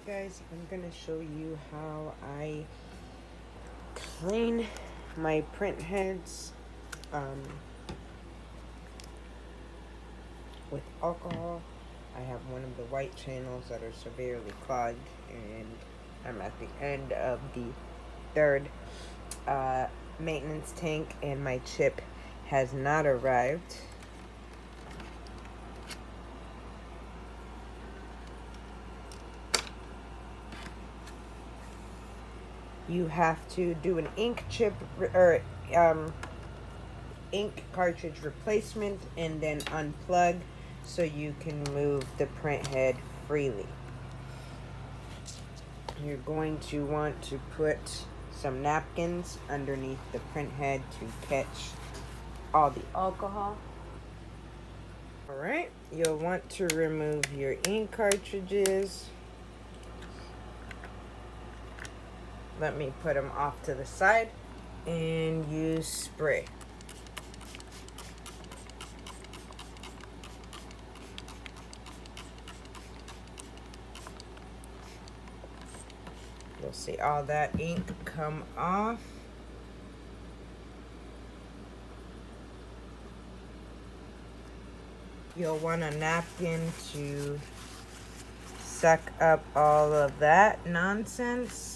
Guys, I'm gonna show you how I clean my print heads with alcohol. I have one of the white channels that are severely clogged, and I'm at the end of the third maintenance tank, and my chip has not arrived. You have to do an ink chip or ink cartridge replacement and then unplug so you can move the print head freely. You're going to want to put some napkins underneath the print head to catch all the alcohol. Alright, you'll want to remove your ink cartridges. Let me put them off to the side and use spray. You'll see all that ink come off. You'll want a napkin to suck up all of that nonsense.